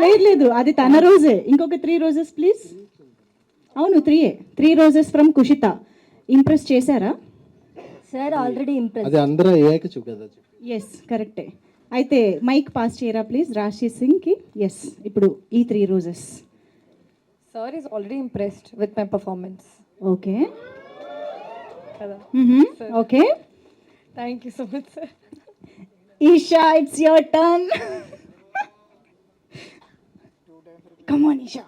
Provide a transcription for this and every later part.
లేదు లేదు, అది తన రోజే. ఇంకొక 3 రోజెస్ ప్లీజ్. అవును, 3 రోజెస్ ఫ్రమ్ కుషిత. ఇంప్రెస్ చేశారా? Sir already impress. అది అందరూ అయ్యాక కదా. ఎస్ కరెక్టే. అయితే మైక్ పాస్ చేయరా ప్లీజ్ రాశి సింగ్కి. ఎస్, ఇప్పుడు ఈ 3 roses. Sir is already impressed with my performance. Okay కదా. Okay, thank you so much sir. Isha it's your turn. Come on Isha.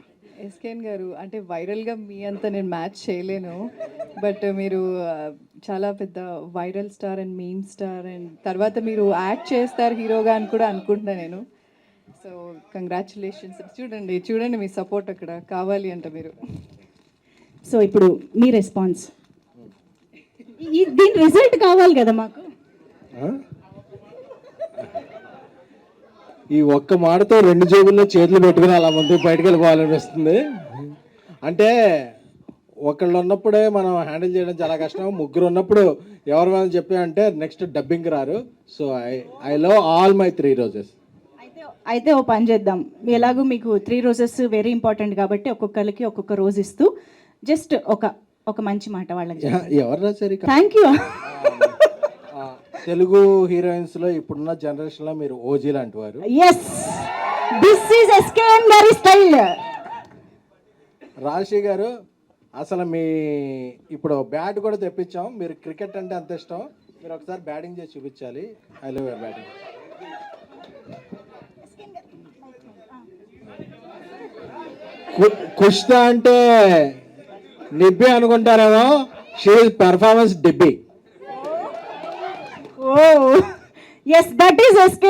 ఎస్కేన్ గారు, అంటే వైరల్గా మీ అంతా నేను మ్యాచ్ చేయలేను, బట్ మీరు చాలా పెద్ద viral star and meme star, and తర్వాత మీరు యాక్ట్ చేస్తారు హీరోగా అని కూడా అనుకుంటున్నా నేను. So congratulations. చూడండి చూడండి, మీ సపోర్ట్ అక్కడ కావాలి అంట మీరు. సో ఇప్పుడు మీ రెస్పాన్స్, దీని రిజల్ట్ కావాలి కదా మాకు. ఈ ఒక్క మాటతో 2 జేబుల్లో చేతులు పెట్టుకుని అలా ముందు బయటకు వెళ్ళిపోవాలనిపిస్తుంది. అంటే ఒకళ్ళు ఉన్నప్పుడే మనం హ్యాండిల్ చేయడం చాలా కష్టం. ముగ్గురు ఉన్నప్పుడు ఎవరి మీద చెప్పామంటే నెక్స్ట్ డబ్బింగ్ రారు. So I love all my 3 roses. అయితే ఓ పని చేద్దాం, ఎలాగో మీకు 3 రోజెస్ వెరీ ఇంపార్టెంట్ కాబట్టి ఒక్కొక్కరికి ఒక్కొక్క రోజు ఇస్తూ జస్ట్ ఒక మంచి మాట వాళ్ళకి. ఎవరు రాశారు? Thank you. తెలుగు హీరోయిన్స్ లో ఇప్పుడున్న జనరేషన్ లో మీరు ఓజీ లాంటి వారు. ఎస్, దిస్ ఈజ్ ఎస్కేఎన్ గారి స్టైల్. రాశి గారు, అసలు మీ ఇప్పుడు బ్యాట్ కూడా తెప్పించాం. మీరు క్రికెట్ అంటే అంత ఇష్టం, మీరు ఒకసారి బ్యాటింగ్ చేసి చూపించాలి. I love your batting. కుష్తా అంటే నిబ్బి అనుకుంటారేమో, షీ పెర్ఫార్మెన్స్ డిబ్బి. Oh, yes, that is SK.